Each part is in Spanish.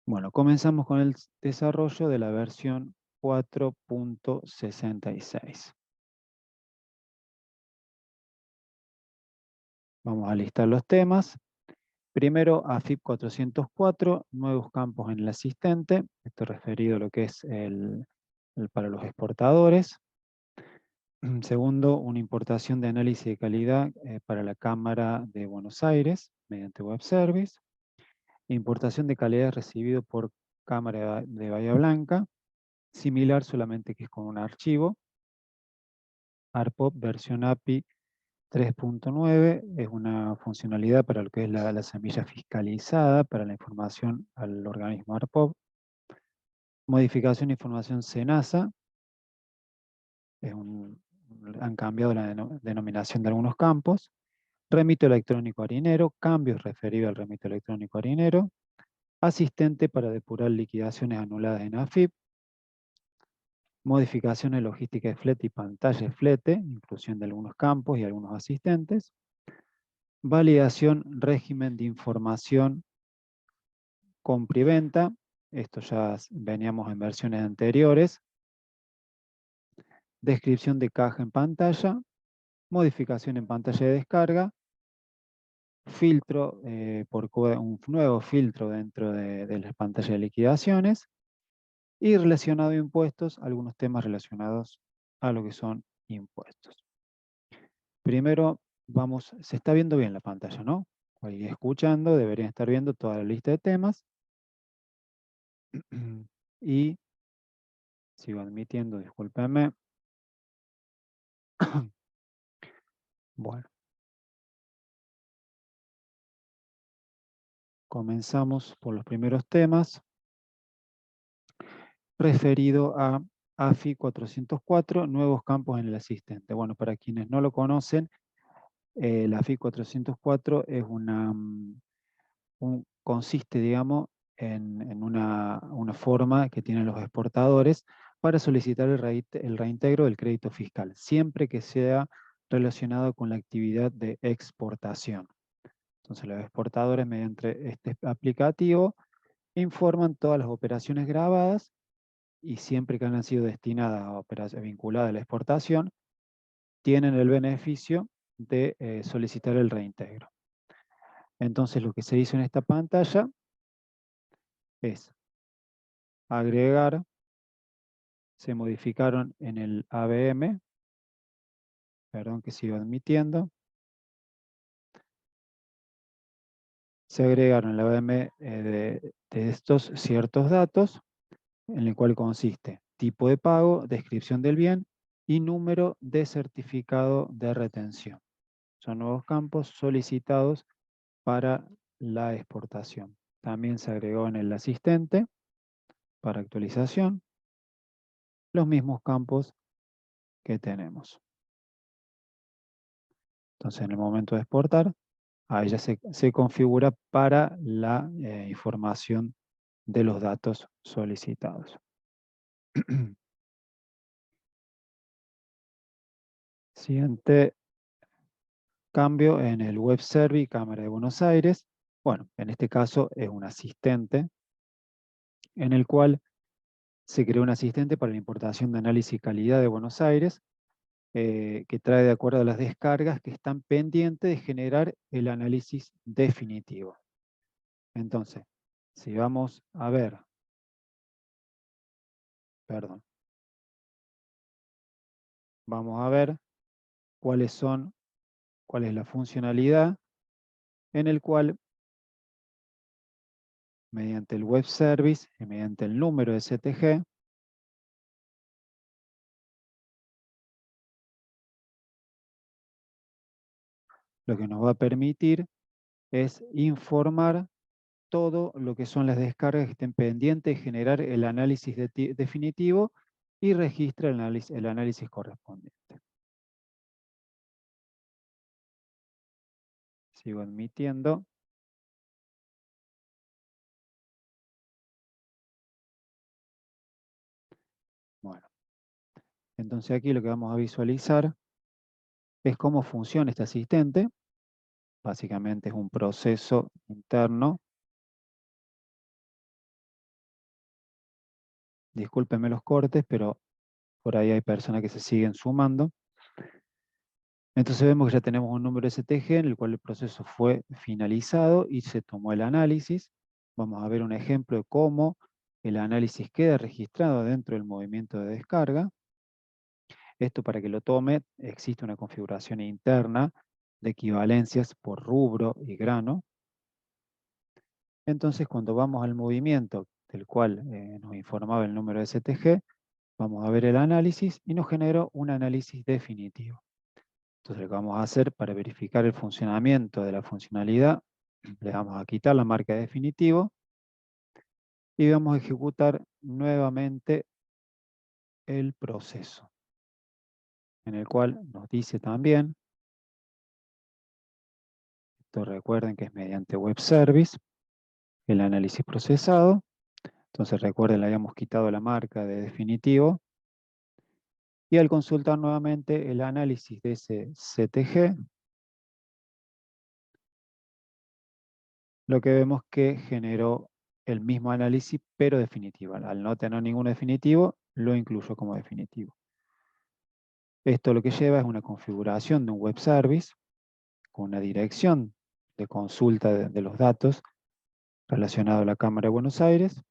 Bueno, comenzamos con el desarrollo de la versión 4.66. Vamos a listar los temas. Primero, AFIP 404, nuevos campos en el asistente. Esto referido a lo que es para los exportadores. Segundo, una importación de análisis de calidad para la Cámara de Buenos Aires mediante Web Service. Importación de calidad recibido por Cámara de Bahía Blanca. Similar, solamente que es con un archivo. ARPOP versión API 3.9 es una funcionalidad para lo que es la semilla fiscalizada para la información al organismo ARPOP. Modificación de información SENASA. Han cambiado la denominación de algunos campos. Remito electrónico harinero, cambios referidos al remito electrónico harinero. Asistente para depurar liquidaciones anuladas en AFIP. Modificaciones logística de flete y pantalla de flete, inclusión de algunos campos y algunos asistentes. Validación, régimen de información, compra y venta. Esto ya veníamos en versiones anteriores. Descripción de caja en pantalla. Modificación en pantalla de descarga. Filtro, un nuevo filtro dentro de la pantalla de liquidaciones. Y relacionado a impuestos, algunos temas relacionados a lo que son impuestos. Primero, se está viendo bien la pantalla, ¿no? Ahí escuchando, deberían estar viendo toda la lista de temas. Y sigo admitiendo, discúlpenme. Bueno, comenzamos por los primeros temas, referido a AFI 404, nuevos campos en el asistente. Bueno, para quienes no lo conocen, la AFI 404 es consiste, digamos, en una forma que tienen los exportadores para solicitar el reintegro del crédito fiscal, siempre que sea relacionado con la actividad de exportación. Entonces los exportadores, mediante este aplicativo, informan todas las operaciones grabadas y siempre que han sido destinadas a operaciones vinculadas a la exportación, tienen el beneficio de solicitar el reintegro. Entonces lo que se hizo en esta pantalla es agregar, se modificaron en el ABM, perdón que sigo admitiendo, se agregaron en el ABM de estos ciertos datos, en el cual consiste tipo de pago, descripción del bien y número de certificado de retención. Son nuevos campos solicitados para la exportación. También se agregó en el asistente para actualización los mismos campos que tenemos. Entonces, en el momento de exportar, ahí ya se configura para la información de los datos solicitados. Siguiente cambio en el Web Service Cámara de Buenos Aires. Bueno, en este caso es un asistente en el cual se creó un asistente para la importación de análisis y calidad de Buenos Aires, que trae de acuerdo a las descargas que están pendientes de generar el análisis definitivo. Entonces, si vamos a ver, perdón, vamos a ver cuál es la funcionalidad en el cual, mediante el web service y mediante el número de CTG, lo que nos va a permitir es informar todo lo que son las descargas que estén pendientes, generar el análisis definitivo y registra el análisis correspondiente. Sigo admitiendo. Bueno, entonces aquí lo que vamos a visualizar es cómo funciona este asistente. Básicamente es un proceso interno Discúlpenme los cortes, pero por ahí hay personas que se siguen sumando. Entonces vemos que ya tenemos un número STG en el cual el proceso fue finalizado y se tomó el análisis. Vamos a ver un ejemplo de cómo el análisis queda registrado dentro del movimiento de descarga. Esto, para que lo tome, existe una configuración interna de equivalencias por rubro y grano. Entonces, cuando vamos al movimiento del cual nos informaba el número STG, vamos a ver el análisis y nos generó un análisis definitivo. Entonces, lo que vamos a hacer para verificar el funcionamiento de la funcionalidad, le vamos a quitar la marca de definitivo y vamos a ejecutar nuevamente el proceso, en el cual nos dice también, esto recuerden que es mediante web service, el análisis procesado. Entonces recuerden, le habíamos quitado la marca de definitivo. Y al consultar nuevamente el análisis de ese CTG, lo que vemos que generó el mismo análisis, pero definitivo. Al no tener ningún definitivo, lo incluyo como definitivo. Esto lo que lleva es una configuración de un web service con una dirección de consulta de los datos relacionado a la Cámara de Buenos Aires.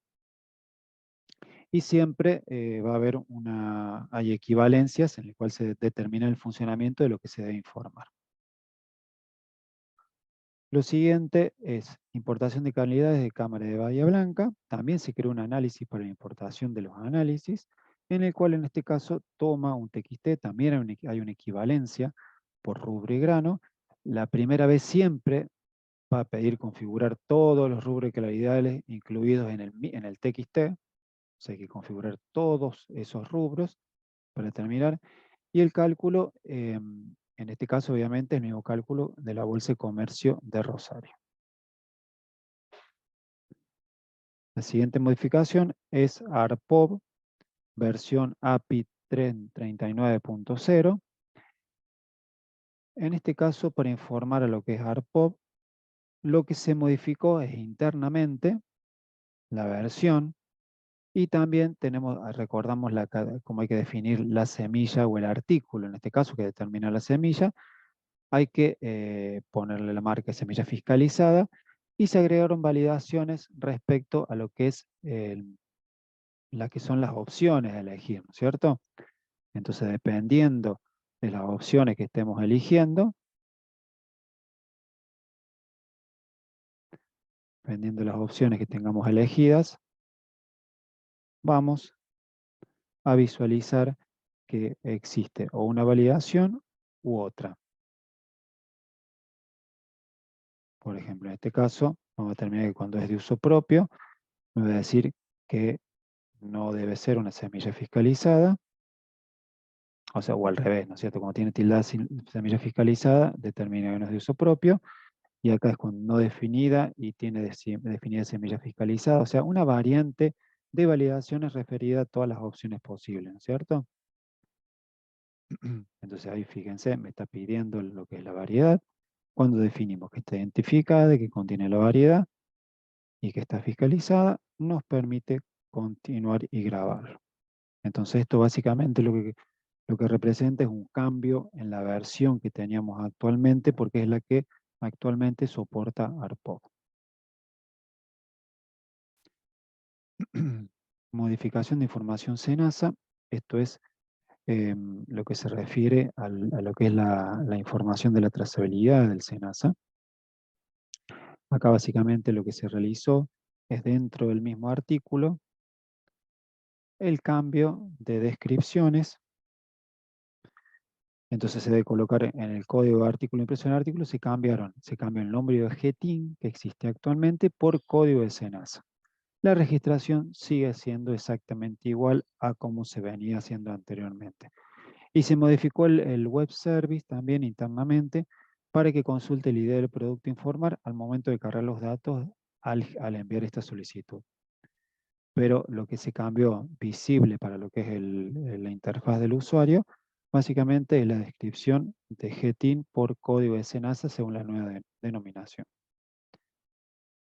Y siempre va a haber hay equivalencias en las cuales se determina el funcionamiento de lo que se debe informar. Lo siguiente es importación de calidades de Cámara de Bahía Blanca. También se creó un análisis para la importación de los análisis, en el cual en este caso toma un TXT, también hay una equivalencia por rubro y grano. La primera vez siempre va a pedir configurar todos los rubros y calidades incluidos en el TXT. O sea, hay que configurar todos esos rubros para terminar. Y el cálculo, en este caso obviamente el mismo cálculo de la Bolsa de Comercio de Rosario. La siguiente modificación es ARPOB, versión API 39.0. En este caso, para informar a lo que es ARPOB, lo que se modificó es internamente la versión y también recordamos cómo hay que definir la semilla o el artículo, en este caso que determina la semilla, hay que ponerle la marca semilla fiscalizada y se agregaron validaciones respecto a lo que es las que son las opciones a elegir, ¿no es cierto? Entonces, dependiendo de las opciones que estemos eligiendo, dependiendo de las opciones que tengamos elegidas, vamos a visualizar que existe o una validación u otra. Por ejemplo, en este caso, vamos a determinar que cuando es de uso propio, me va a decir que no debe ser una semilla fiscalizada, o sea, o al revés, ¿no es cierto? Como tiene tilde semilla fiscalizada, determina que no es de uso propio, y acá es con no definida y tiene definida semilla fiscalizada, o sea, una variante de validaciones referida a todas las opciones posibles, ¿no es cierto? Entonces ahí fíjense, me está pidiendo lo que es la variedad. Cuando definimos que está identificada, que contiene la variedad y que está fiscalizada, nos permite continuar y grabarlo. Entonces esto básicamente lo que representa es un cambio en la versión que teníamos actualmente, porque es la que actualmente soporta ARPOB. Modificación de información SENASA, esto es lo que se refiere a lo que es la información de la trazabilidad del SENASA. Acá básicamente lo que se realizó es dentro del mismo artículo el cambio de descripciones. Entonces se debe colocar en el código de artículo, impresión de artículo, se cambió el nombre de GTIN que existe actualmente por código de SENASA. La registración sigue siendo exactamente igual a como se venía haciendo anteriormente. Y se modificó el web service también internamente para que consulte el ID del producto informar al momento de cargar los datos al enviar esta solicitud. Pero lo que se cambió visible para lo que es la interfaz del usuario, básicamente es la descripción de GTIN por código de SENASA según la nueva denominación.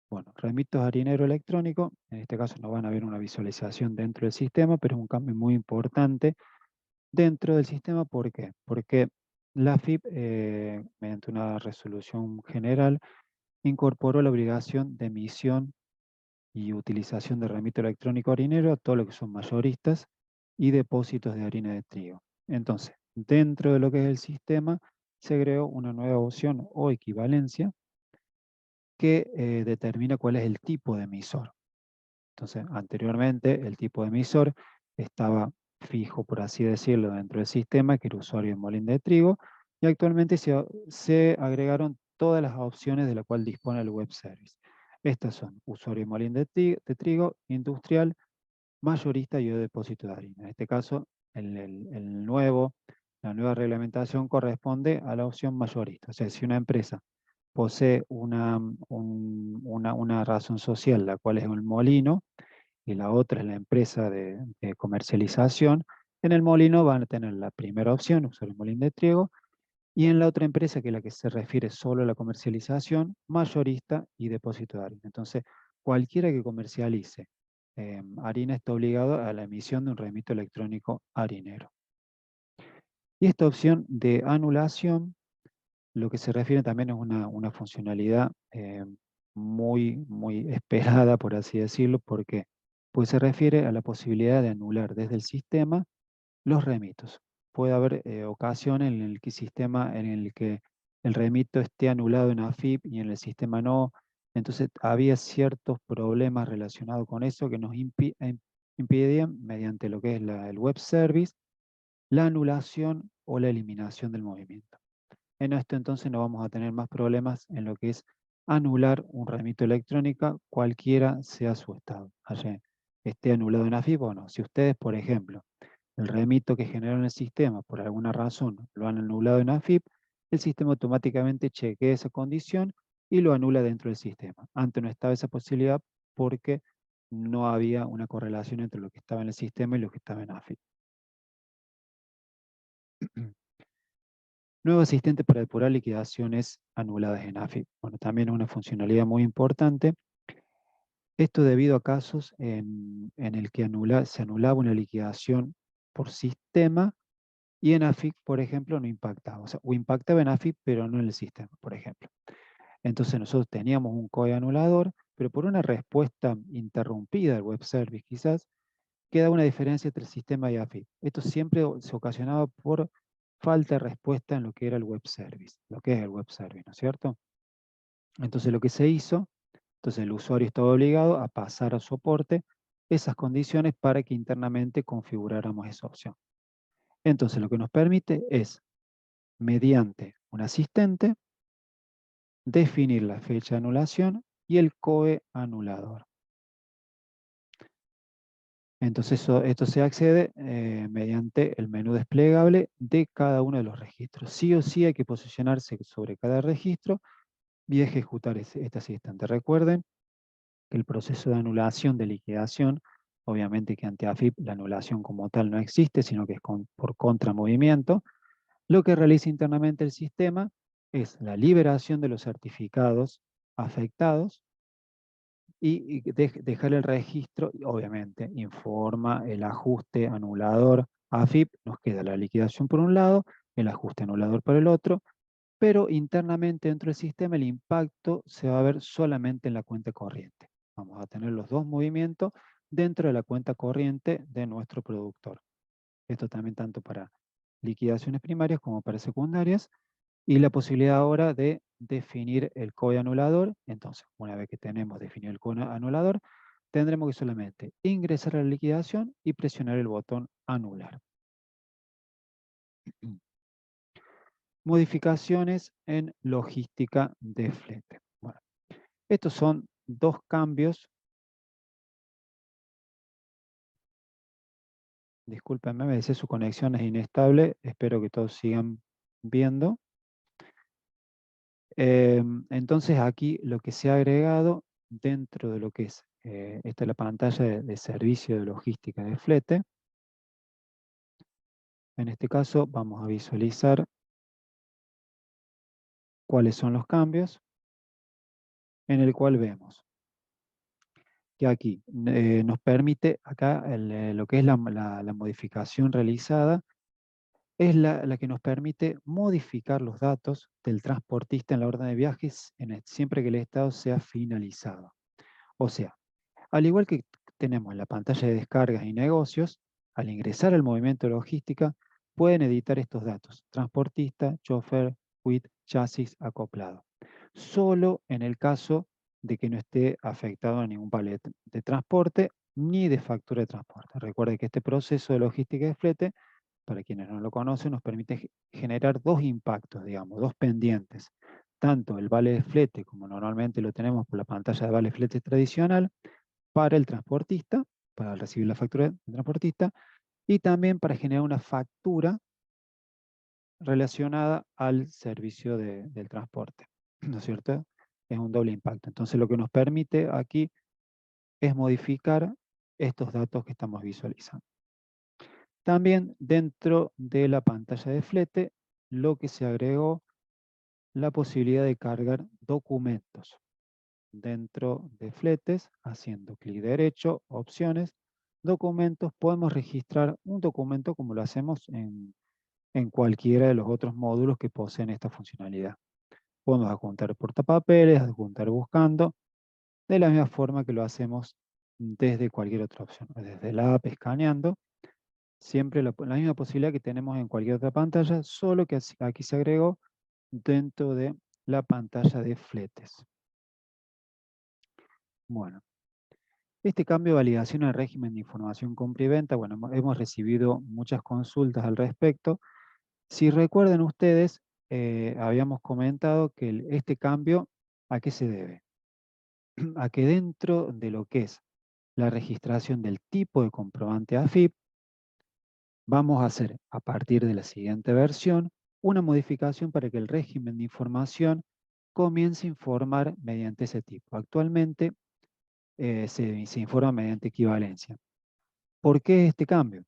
Bueno, remitos harinero electrónico, en este caso no van a ver una visualización dentro del sistema, pero es un cambio muy importante dentro del sistema. ¿Por qué? Porque la AFIP, mediante una resolución general, incorporó la obligación de emisión y utilización de remito electrónico harinero a todo lo que son mayoristas y depósitos de harina de trigo. Entonces, dentro de lo que es el sistema, se creó una nueva opción o equivalencia que determina cuál es el tipo de emisor. Entonces, anteriormente el tipo de emisor estaba fijo, por así decirlo, dentro del sistema, que era usuario de molín de trigo, y actualmente se agregaron todas las opciones de la cual dispone el web service. Estas son usuario de molín de trigo, industrial, mayorista y o depósito de harina. En este caso, la nueva reglamentación corresponde a la opción mayorista. O sea, si una empresa posee una razón social, la cual es un molino, y la otra es la empresa de comercialización, en el molino van a tener la primera opción, usar el molín de trigo, y en la otra empresa, que es la que se refiere solo a la comercialización, mayorista y depósito de harina. Entonces, cualquiera que comercialice harina está obligado a la emisión de un remito electrónico harinero. Y esta opción de anulación, lo que se refiere también es una funcionalidad muy esperada, por así decirlo. ¿Por qué? Pues se refiere a la posibilidad de anular desde el sistema los remitos. Puede haber ocasiones en el que el remito esté anulado en AFIP y en el sistema no. Entonces había ciertos problemas relacionados con eso que nos impidían, mediante lo que es el web service, la anulación o la eliminación del movimiento. En esto entonces no vamos a tener más problemas en lo que es anular un remito electrónico, cualquiera sea su estado. Allá esté anulado en AFIP o no. Si ustedes, por ejemplo, el remito que generaron el sistema, por alguna razón, lo han anulado en AFIP, el sistema automáticamente chequea esa condición y lo anula dentro del sistema. Antes no estaba esa posibilidad porque no había una correlación entre lo que estaba en el sistema y lo que estaba en AFIP. Nuevo asistente para depurar liquidaciones anuladas en AFIP. Bueno, también es una funcionalidad muy importante. Esto debido a casos en el que se anulaba una liquidación por sistema y en AFIP, por ejemplo, no impactaba. O sea, o impactaba en AFIP, pero no en el sistema, por ejemplo. Entonces nosotros teníamos un COE anulador, pero por una respuesta interrumpida del web service quizás, queda una diferencia entre el sistema y AFIP. Esto siempre se ocasionaba por falta de respuesta en lo que era el web service, lo que es el web service, ¿no es cierto? Entonces lo que se hizo, entonces el usuario estaba obligado a pasar a soporte esas condiciones para que internamente configuráramos esa opción. Entonces lo que nos permite es, mediante un asistente, definir la fecha de anulación y el COE anulador. Entonces esto se accede mediante el menú desplegable de cada uno de los registros. Sí o sí hay que posicionarse sobre cada registro y ejecutar este asistente. Recuerden que el proceso de anulación de liquidación, obviamente que ante AFIP la anulación como tal no existe, sino que es por contramovimiento. Lo que realiza internamente el sistema es la liberación de los certificados afectados y dejar el registro, y obviamente informa el ajuste anulador AFIP, nos queda la liquidación por un lado, el ajuste anulador por el otro, pero internamente dentro del sistema el impacto se va a ver solamente en la cuenta corriente. Vamos a tener los dos movimientos dentro de la cuenta corriente de nuestro productor. Esto también tanto para liquidaciones primarias como para secundarias, y la posibilidad ahora de definir el COE anulador. Entonces, una vez que tenemos definido el COE anulador, tendremos que solamente ingresar a la liquidación y presionar el botón anular. Modificaciones en logística de flete. Bueno, estos son dos cambios. Discúlpenme, me dice su conexión es inestable. Espero que todos sigan viendo. Entonces aquí lo que se ha agregado dentro de lo que es, esta es la pantalla de servicio de logística de flete. En este caso vamos a visualizar cuáles son los cambios, en el cual vemos que aquí nos permite, acá lo que es la modificación realizada, es la que nos permite modificar los datos del transportista en la orden de viajes siempre que el estado sea finalizado. O sea, al igual que tenemos en la pantalla de descargas y negocios, al ingresar al movimiento de logística, pueden editar estos datos: transportista, chofer, quit, chasis, acoplado. Solo en el caso de que no esté afectado a ningún vale de transporte ni de factura de transporte. Recuerde que este proceso de logística de flete, para quienes no lo conocen, nos permite generar dos impactos, digamos, dos pendientes. Tanto el vale de flete, como normalmente lo tenemos por la pantalla de vale de flete tradicional, para el transportista, para recibir la factura del transportista, y también para generar una factura relacionada al servicio del transporte, ¿no es cierto? Es un doble impacto. Entonces lo que nos permite aquí es modificar estos datos que estamos visualizando. También dentro de la pantalla de flete, lo que se agregó, la posibilidad de cargar documentos. Dentro de fletes, haciendo clic derecho, opciones, documentos, podemos registrar un documento como lo hacemos en cualquiera de los otros módulos que poseen esta funcionalidad. Podemos adjuntar portapapeles, adjuntar buscando, de la misma forma que lo hacemos desde cualquier otra opción, desde la app escaneando, siempre la misma posibilidad que tenemos en cualquier otra pantalla, solo que aquí se agregó dentro de la pantalla de fletes. Bueno, este cambio de validación al régimen de información compra y venta, bueno, hemos recibido muchas consultas al respecto. Si recuerdan ustedes, habíamos comentado que este cambio, ¿a qué se debe? A que dentro de lo que es la registración del tipo de comprobante AFIP, vamos a hacer, a partir de la siguiente versión, una modificación para que el régimen de información comience a informar mediante ese tipo. Actualmente se informa mediante equivalencia. ¿Por qué este cambio?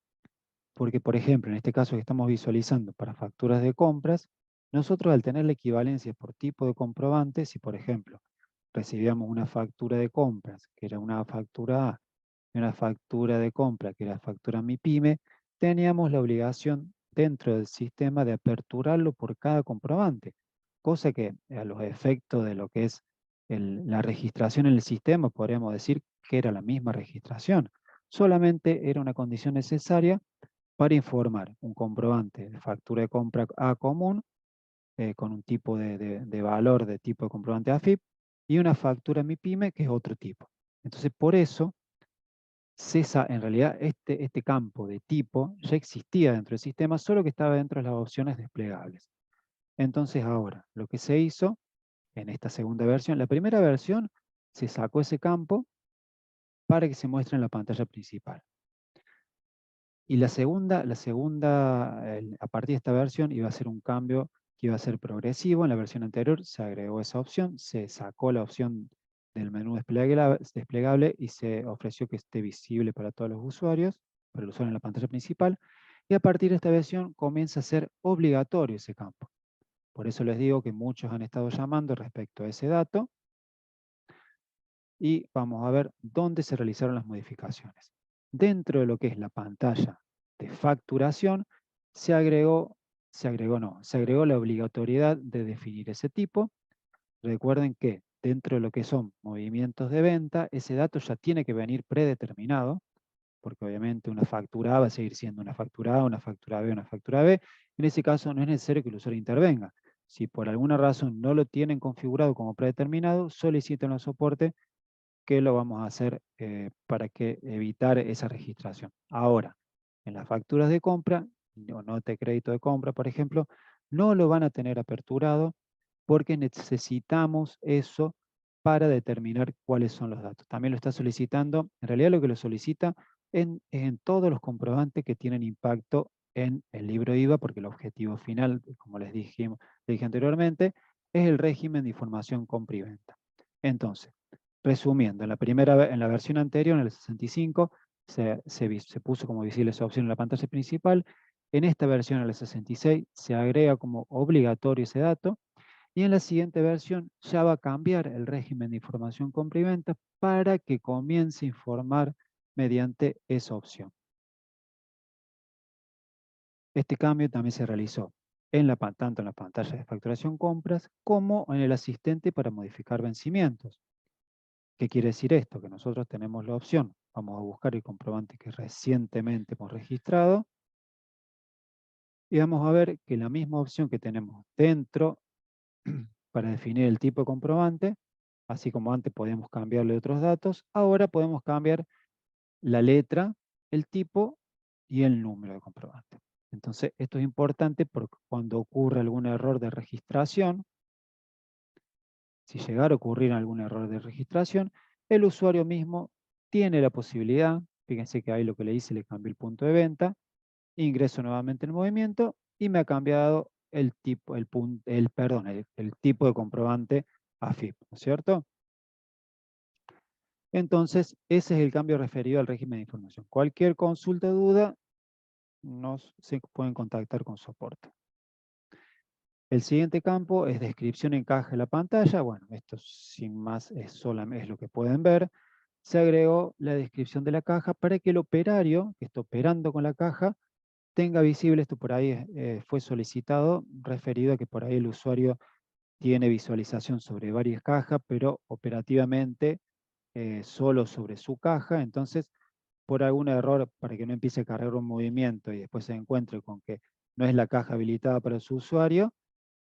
Porque, por ejemplo, en este caso que estamos visualizando para facturas de compras, nosotros al tener la equivalencia por tipo de comprobante, si por ejemplo recibíamos una factura de compras, que era una factura A, y una factura de compra, que era factura MIPYME, teníamos la obligación dentro del sistema de aperturarlo por cada comprobante, cosa que a los efectos de lo que es la registración en el sistema, podríamos decir que era la misma registración. Solamente era una condición necesaria para informar un comprobante de factura de compra A común, con un tipo de valor de tipo de comprobante AFIP, y una factura MIPYME que es otro tipo. Entonces, por eso, en realidad este campo de tipo ya existía dentro del sistema, solo que estaba dentro de las opciones desplegables. Entonces ahora, lo que se hizo en esta segunda versión, la primera versión se sacó ese campo para que se muestre en la pantalla principal. Y a partir de esta versión iba a ser un cambio que iba a ser progresivo. En la versión anterior se agregó esa opción, se sacó la opción del menú desplegable y se ofreció que esté visible para todos los usuarios, para el usuario en la pantalla principal. Y a partir de esta versión comienza a ser obligatorio ese campo. Por eso les digo que muchos han estado llamando respecto a ese dato. Y vamos a ver dónde se realizaron las modificaciones. Dentro de lo que es la pantalla de facturación, se agregó la obligatoriedad de definir ese tipo. Recuerden que dentro de lo que son movimientos de venta, ese dato ya tiene que venir predeterminado, porque obviamente una factura A va a seguir siendo una factura A, una factura B, una factura B. En ese caso no es necesario que el usuario intervenga. Si por alguna razón no lo tienen configurado como predeterminado, soliciten los soporte, que lo vamos a hacer para evitar esa registración. Ahora, en las facturas de compra, o nota de crédito de compra, por ejemplo, no lo van a tener aperturado porque necesitamos eso para determinar cuáles son los datos. También lo está solicitando, en realidad lo que lo solicita en todos los comprobantes que tienen impacto en el libro IVA, porque el objetivo final, como les dije anteriormente, es el régimen de información compra y venta. Entonces, resumiendo, en la versión anterior, en el 65, se puso como visible esa opción en la pantalla principal. En esta versión, en el 66, se agrega como obligatorio ese dato. Y en la siguiente versión ya va a cambiar el régimen de información complementa para que comience a informar mediante esa opción. Este cambio también se realizó tanto en la pantalla de facturación compras como en el asistente para modificar vencimientos. ¿Qué quiere decir esto? Que nosotros tenemos la opción, vamos a buscar el comprobante que recientemente hemos registrado y vamos a ver que la misma opción que tenemos dentro para definir el tipo de comprobante, así como antes podíamos cambiarle otros datos, ahora podemos cambiar la letra, el tipo y el número de comprobante. Entonces, esto es importante porque cuando ocurre algún error de registración, si llegara a ocurrir algún error de registración, el usuario mismo tiene la posibilidad, fíjense que ahí lo que le hice, le cambié el punto de venta, ingreso nuevamente el movimiento y me ha cambiado el tipo, el tipo de comprobante AFIP, ¿no es cierto? Entonces, ese es el cambio referido al régimen de información. Cualquier consulta o duda, se pueden contactar con soporte. El siguiente campo es descripción en caja de la pantalla. Bueno, esto sin más es lo que pueden ver. Se agregó la descripción de la caja para que el operario que está operando con la caja tenga visible, esto por ahí fue solicitado, referido a que por ahí el usuario tiene visualización sobre varias cajas, pero operativamente solo sobre su caja. Entonces, por algún error, para que no empiece a cargar un movimiento y después se encuentre con que no es la caja habilitada para su usuario,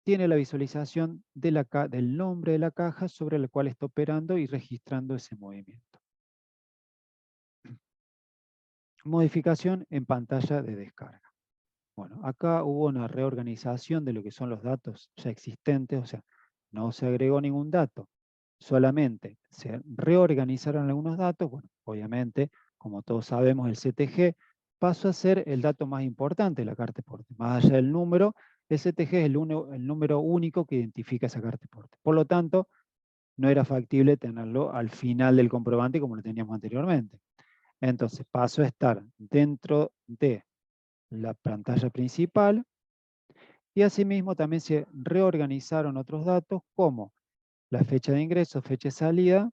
tiene la visualización del nombre de la caja sobre la cual está operando y registrando ese movimiento. Modificación en pantalla de descarga. Bueno, acá hubo una reorganización de lo que son los datos ya existentes, o sea, no se agregó ningún dato, solamente se reorganizaron algunos datos. Bueno, obviamente, como todos sabemos, el CTG pasó a ser el dato más importante de la carta de porte. Más allá del número, el CTG es el número único que identifica esa carta de porte. Por lo tanto, no era factible tenerlo al final del comprobante como lo teníamos anteriormente. Entonces pasó a estar dentro de la pantalla principal y asimismo también se reorganizaron otros datos como la fecha de ingreso, fecha de salida.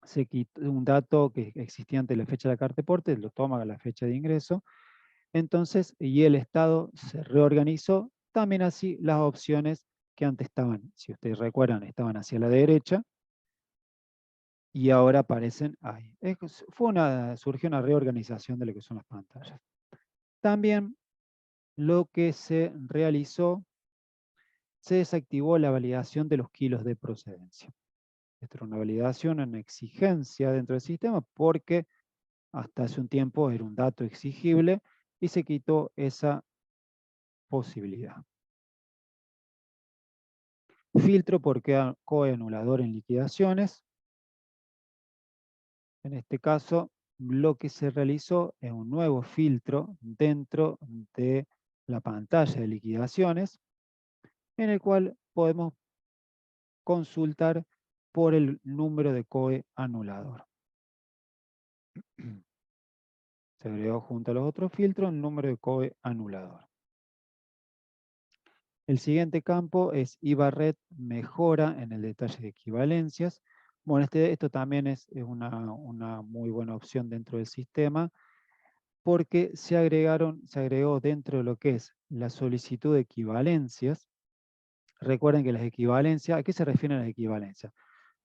Se quitó un dato que existía antes de la fecha de la carta de porte, lo toma a la fecha de ingreso. Entonces, y el estado se reorganizó, también así las opciones que antes estaban, si ustedes recuerdan, estaban hacia la derecha, y ahora aparecen ahí. Surgió una reorganización de lo que son las pantallas. También lo que se realizó, se desactivó la validación de los kilos de procedencia. Esta era una validación, una exigencia dentro del sistema, porque hasta hace un tiempo era un dato exigible y se quitó esa posibilidad. Filtro por COE anulador en liquidaciones. En este caso, lo que se realizó es un nuevo filtro dentro de la pantalla de liquidaciones, en el cual podemos consultar por el número de COE anulador. Se agregó junto a los otros filtros el número de COE anulador. El siguiente campo es IVA-RED mejora en el detalle de equivalencias. Bueno, esto también es una muy buena opción dentro del sistema, porque se agregó dentro de lo que es la solicitud de equivalencias. Recuerden que las equivalencias, ¿a qué se refieren las equivalencias?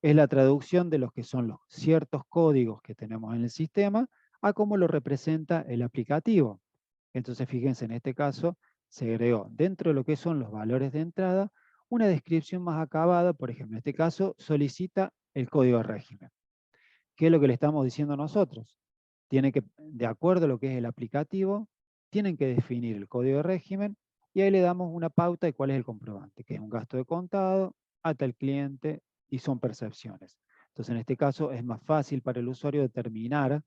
Es la traducción de los que son los ciertos códigos que tenemos en el sistema a cómo lo representa el aplicativo. Entonces, fíjense, en este caso se agregó dentro de lo que son los valores de entrada una descripción más acabada. Por ejemplo, en este caso solicita el código de régimen. ¿Qué es lo que le estamos diciendo nosotros? Tiene que, de acuerdo a lo que es el aplicativo, tienen que definir el código de régimen y ahí le damos una pauta de cuál es el comprobante, que es un gasto de contado, ata el cliente y son percepciones. Entonces, en este caso es más fácil para el usuario determinar.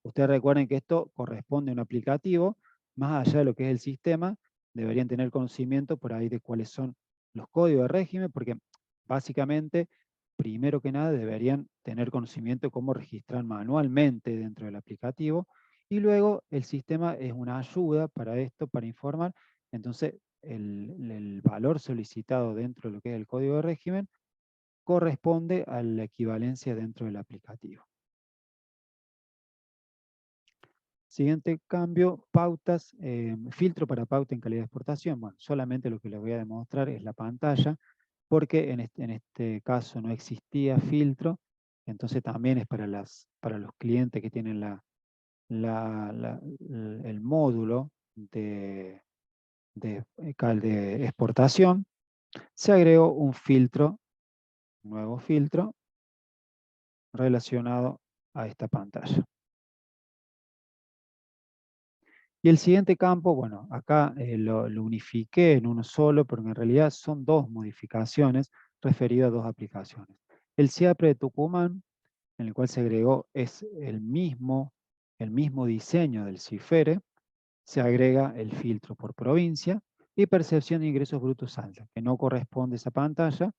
Ustedes recuerden que esto corresponde a un aplicativo, más allá de lo que es el sistema, deberían tener conocimiento por ahí de cuáles son los códigos de régimen, porque básicamente, primero que nada, deberían tener conocimiento de cómo registrar manualmente dentro del aplicativo, y luego el sistema es una ayuda para esto, para informar. Entonces, el valor solicitado dentro de lo que es el código de régimen corresponde a la equivalencia dentro del aplicativo. Siguiente cambio, pautas, filtro para pauta en calidad de exportación. Bueno, solamente lo que les voy a demostrar es la pantalla, porque en este caso no existía filtro, entonces también es para los clientes que tienen el módulo de exportación. Se agregó un filtro, un nuevo filtro relacionado a esta pantalla. Y el siguiente campo, bueno, acá lo unifiqué en uno solo, pero en realidad son dos modificaciones referidas a dos aplicaciones. El CIAPRE de Tucumán, en el cual se agregó, es el mismo diseño del CIFERE, se agrega el filtro por provincia, y percepción de ingresos brutos alta, que no corresponde a esa pantalla,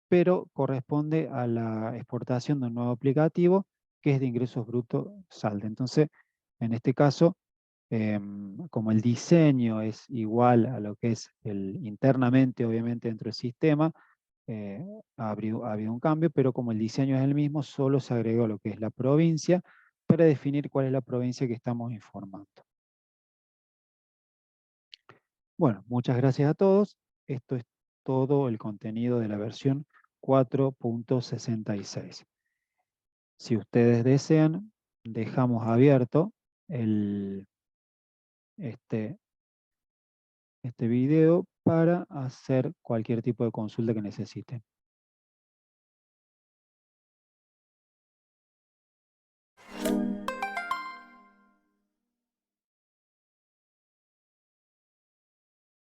pero corresponde a la exportación de un nuevo aplicativo, que es de ingresos brutos salda. Entonces, en este caso, como el diseño es igual a lo que es internamente, obviamente, dentro del sistema, ha habido un cambio, pero como el diseño es el mismo, solo se agregó lo que es la provincia para definir cuál es la provincia que estamos informando. Bueno, muchas gracias a todos. Esto es todo el contenido de la versión 4.66. Si ustedes desean, dejamos abierto este video para hacer cualquier tipo de consulta que necesiten.